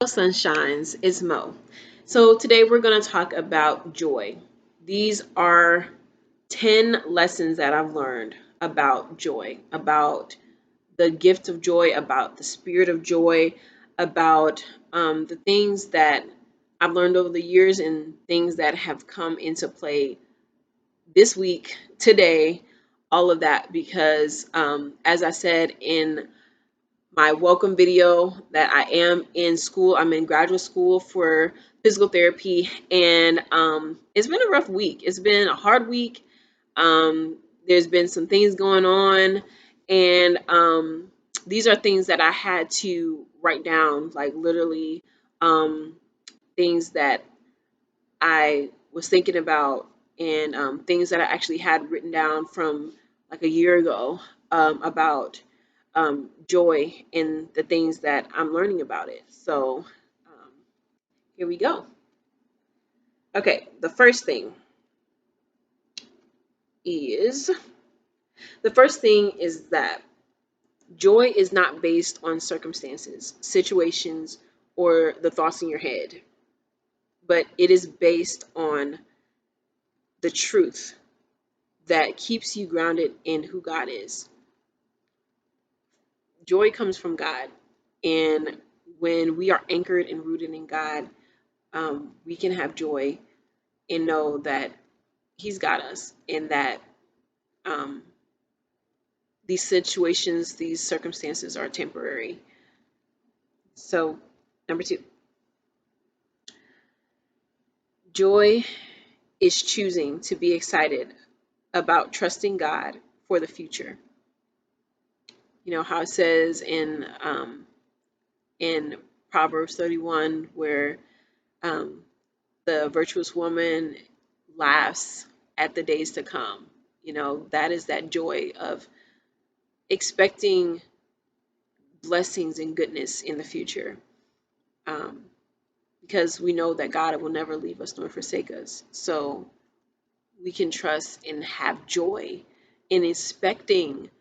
Sunshines, it's Mo. So today we're going to talk about joy. These are 10 lessons that I've learned about joy, about the gift of joy, about the spirit of joy, about the things that I've learned over the years and things that have come into play this week, today, all of that. Because as I said in my welcome video, that I am in school. I'm in graduate school for physical therapy, and it's been a rough week. It's been a hard week. There's been some things going on, and these are things that I had to write down, like literally things that I was thinking about, and things that I actually had written down from like a year ago about joy in the things that I'm learning about it. So here we go. Okay, is the first thing is that joy is not based on circumstances, situations, or the thoughts in your head, but it is based on the truth that keeps you grounded in who God is. Joy comes from God, and when we are anchored and rooted in God, we can have joy and know that He's got us, and that um, these situations, these circumstances are temporary. So, number two, joy is choosing to be excited about trusting God for the future. You know how it says in Proverbs 31, where um, the virtuous woman laughs at the days to come. You know, that is that joy of expecting blessings and goodness in the future. Um, because we know that God will never leave us nor forsake us. So we can trust and have joy in expecting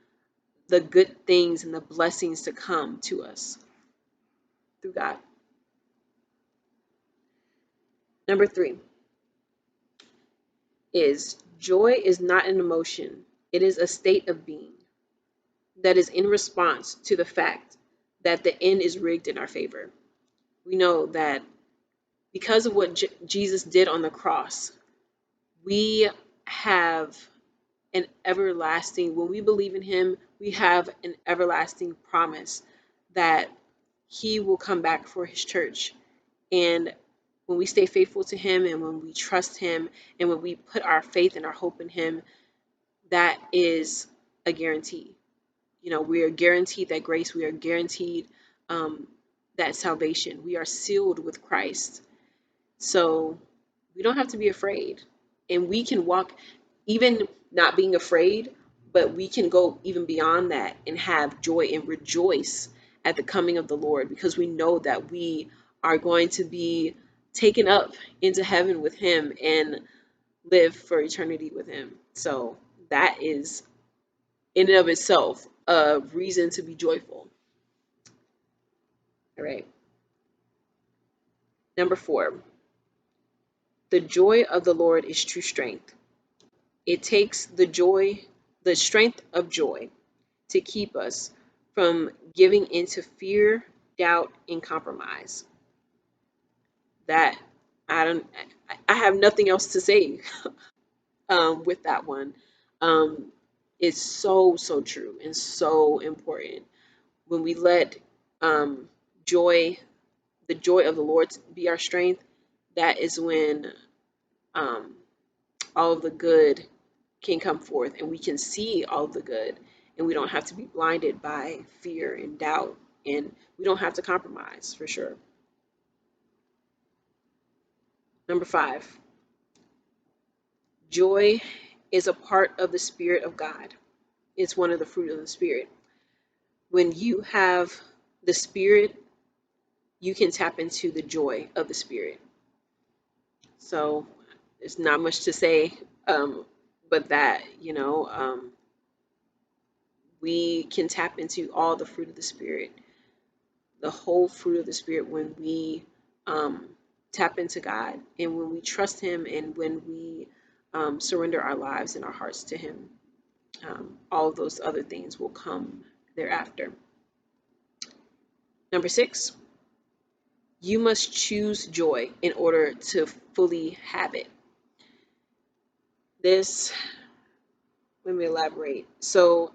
the good things and the blessings to come to us through God. Number three is joy is not an emotion, it is a state of being that is in response to the fact that the end is rigged in our favor. We know that because of what Jesus did on the cross, we have an everlasting, when we believe in Him, we have an everlasting promise that He will come back for His church. And when we stay faithful to Him, and when we trust Him, and when we put our faith and our hope in Him, that is a guarantee. You know, we are guaranteed that grace, we are guaranteed that salvation, we are sealed with Christ. So we don't have to be afraid, and we can walk, even not being afraid, but we can go even beyond that and have joy and rejoice at the coming of the Lord, because we know that we are going to be taken up into heaven with Him and live for eternity with Him. So that is in and of itself a reason to be joyful. All right. Number four, the joy of the Lord is true strength. It takes the strength of joy, to keep us from giving into fear, doubt, and compromise. That I have nothing else to say with that one. Um, it's so true and so important. When we let um, joy, the joy of the Lord, be our strength, that is when um, all of the good can come forth, and we can see all of the good, and we don't have to be blinded by fear and doubt, and we don't have to compromise, for sure. Number five, joy is a part of the Spirit of God. It's one of the fruit of the Spirit. When you have the Spirit, you can tap into the joy of the Spirit. So there's not much to say, but that, we can tap into all the fruit of the Spirit. the whole fruit of the Spirit when we tap into God and when we trust Him and when we surrender our lives and our hearts to Him. All of those other things will come thereafter. Number 6, you must choose joy in order to fully have it. This, let me elaborate. So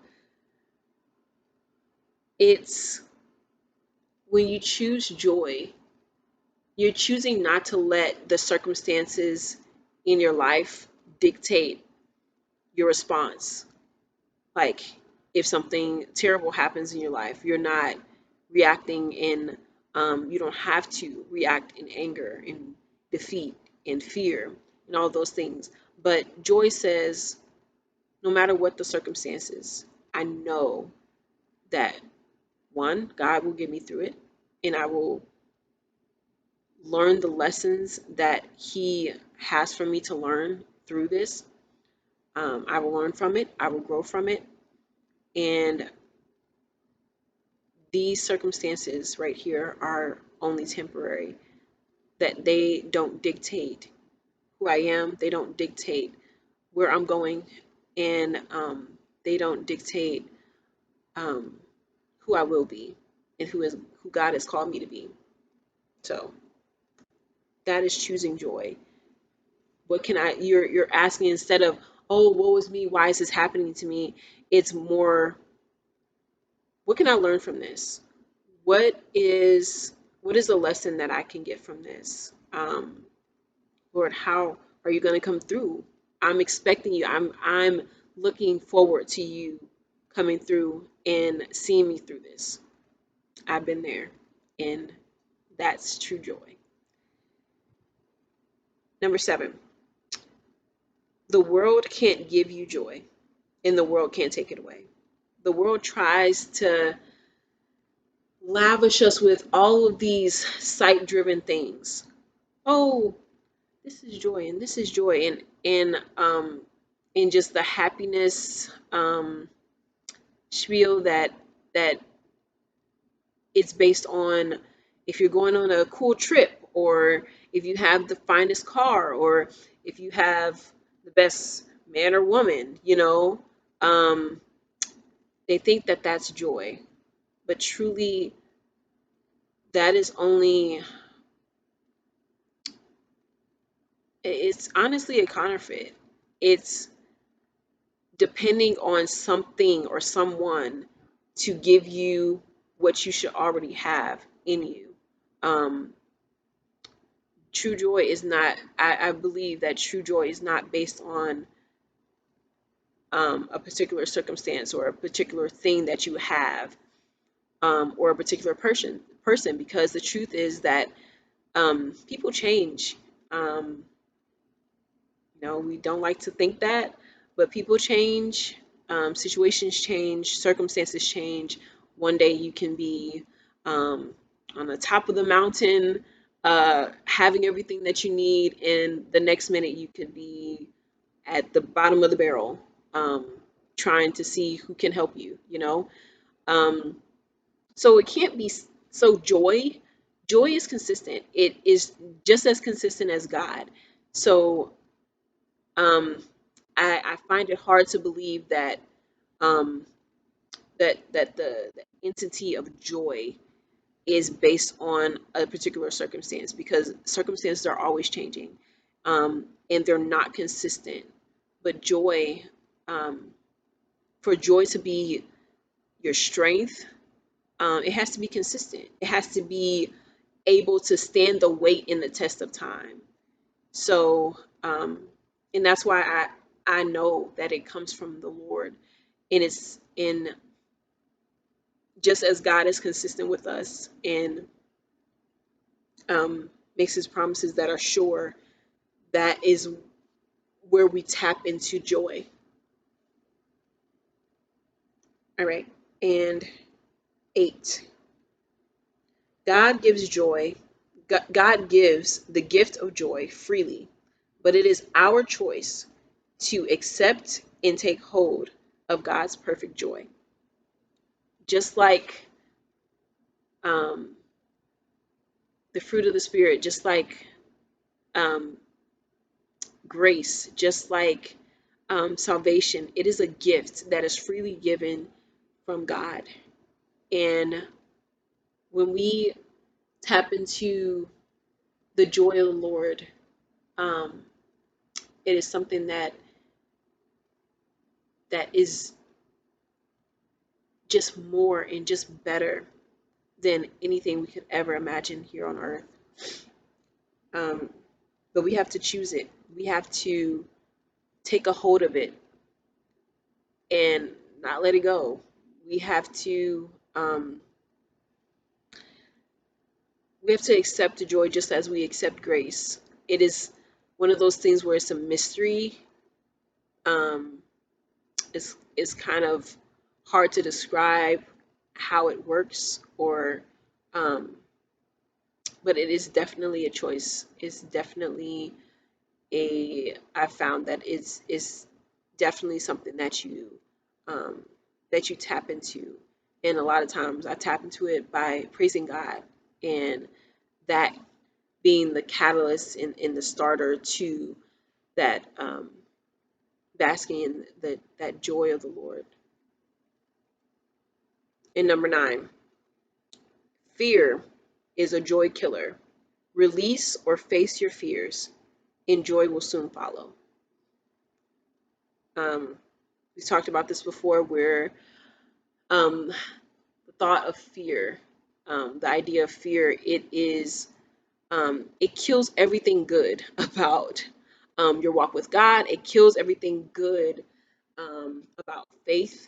it's when you choose joy, you're choosing not to let the circumstances in your life dictate your response. Like if something terrible happens in your life, you're not reacting in, you don't have to react in anger and defeat and fear and all those things. But joy says, no matter what the circumstances, I know that one, God will get me through it, and I will learn the lessons that He has for me to learn through this. I will learn from it, I will grow from it, and these circumstances right here are only temporary, that they don't dictate who I am, they don't dictate where I'm going, and they don't dictate who I will be and who God has called me to be. So that is choosing joy. What can you're asking, instead of, oh, woe is me, why is this happening to me? It's more, what can I learn from this? What is the lesson that I can get from this? Lord, how are you going to come through? I'm expecting you. I'm looking forward to you coming through and seeing me through this. I've been there, and that's true joy. Number 7, the world can't give you joy, and the world can't take it away. The world tries to lavish us with all of these sight-driven things. Oh, this is joy, and this is joy, and just the happiness spiel that it's based on if you're going on a cool trip, or if you have the finest car, or if you have the best man or woman, they think that that's joy, but truly that is only, it's honestly a counterfeit. It's depending on something or someone to give you what you should already have in you. True joy is not, I believe that true joy is not based on a particular circumstance or a particular thing that you have, or a particular person, because the truth is that people change. We don't like to think that, but people change, situations change, circumstances change. One day you can be on the top of the mountain, having everything that you need, and the next minute you could be at the bottom of the barrel, trying to see who can help you. So it can't be, so joy is consistent. It is just as consistent as God. So I find it hard to believe that um, the entity of joy is based on a particular circumstance, because circumstances are always changing, and they're not consistent. But joy, um, for joy to be your strength, it has to be consistent. It has to be able to stand the weight in the test of time. So, and that's why I know that it comes from the Lord, and it's in, just as God is consistent with us and makes His promises that are sure, that is where we tap into joy. All right, and 8, God gives joy. God gives the gift of joy freely, but it is our choice to accept and take hold of God's perfect joy. Just like the fruit of the Spirit, just like um, grace, just like salvation, it is a gift that is freely given from God. And when we tap into the joy of the Lord, um, it is something that is just more and just better than anything we could ever imagine here on earth. Um, but we have to choose it. We have to take a hold of it and not let it go. We have to um, we have to accept the joy just as we accept grace. It is one of those things where it's a mystery. Um, it's kind of hard to describe how it works, or but it is definitely a choice. It's definitely I found that it's definitely something um, that you tap into, and a lot of times I tap into it by praising God, and that being the catalyst in the starter to that basking in that joy of the Lord. And number 9, fear is a joy killer. Release or face your fears, and joy will soon follow. Um, we talked about this before, where um, the thought of fear, the idea of fear, it kills everything good about your walk with God. It kills everything good about faith.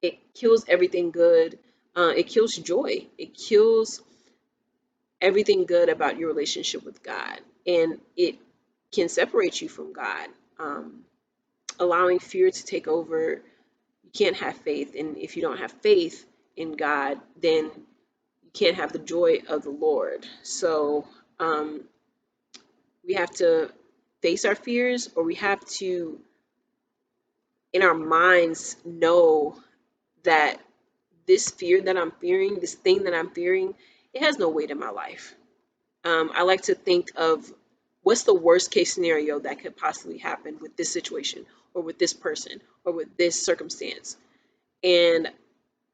It kills everything good. It kills joy. It kills everything good about your relationship with God, and it can separate you from God. Um, Allowing fear to take over, you can't have faith, and if you don't have faith in God, then you can't have the joy of the Lord. So um, we have to face our fears, or we have to, in our minds, know that this fear that I'm fearing, this thing that I'm fearing, it has no weight in my life. I like to think of what's the worst case scenario that could possibly happen with this situation, or with this person, or with this circumstance. And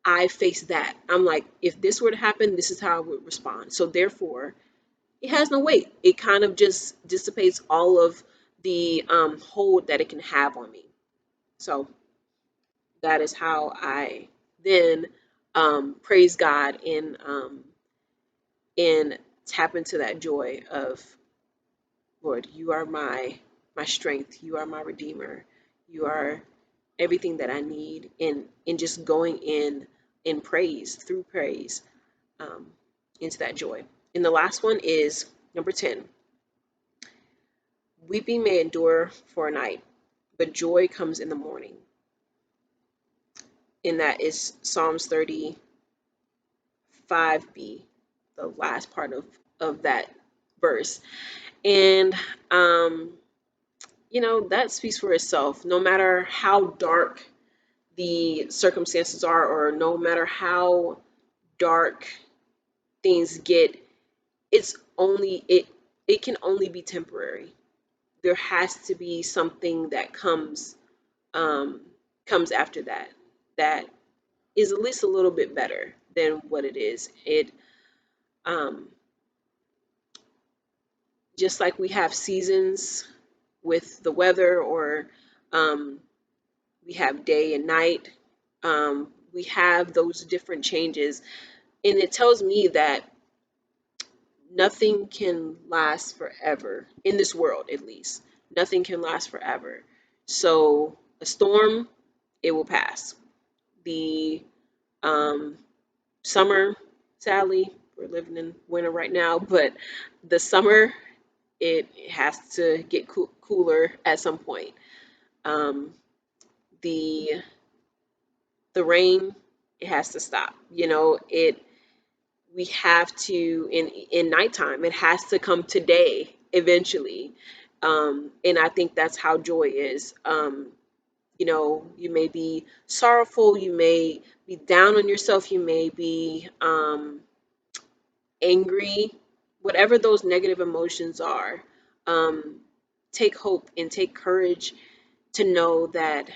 I face that. I'm like, if this were to happen, this is how I would respond. So therefore, it has no weight. It kind of just dissipates all of the hold that it can have on me. So that is how I then praise God and tap into that joy of, Lord, you are my strength. You are my redeemer. You are everything that I need. And just going in praise, through praise, um, into that joy. And the last one is number 10. Weeping may endure for a night, but joy comes in the morning. And that is Psalms 35b, the last part of that verse. And that speaks for itself. No matter how dark the circumstances are, or no matter how dark things get, it can only be temporary. There has to be something that um, comes after that is at least a little bit better than what it is. It um, Just like we have seasons with the weather, or um, we have day and night. We have those different changes, and it tells me that nothing can last forever in this world, at least. Nothing can last forever. So a storm, it will pass. The um, summer, sadly, we're living in winter right now, but the summer, it has to get cooler at some point. Um, the the rain, it has to stop. We have to, in nighttime, it has to come today eventually. And I think that's how joy is. You may be sorrowful, you may be down on yourself, you may be angry, whatever those negative emotions are, take hope and take courage to know that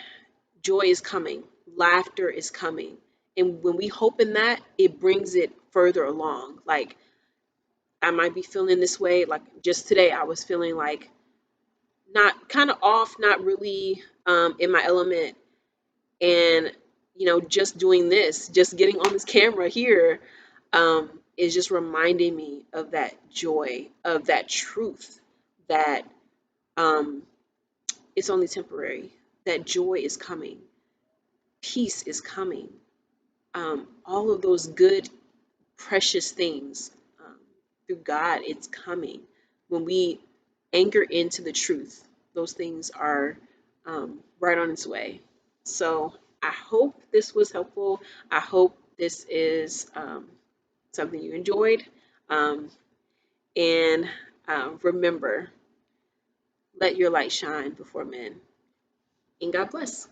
joy is coming, laughter is coming. And when we hope in that, it brings it further along. Like, I might be feeling this way. Like, just today, I was feeling like not kind of off, not really in my element. And, just doing this, just getting on this camera here, is just reminding me of that joy, of that truth that um, it's only temporary, that joy is coming, peace is coming, all of those good, precious things through God, it's coming. When we anchor into the truth, those things are right on its way. So I hope this was helpful. I hope this is something you enjoyed. Um, and remember, let your light shine before men. And God bless.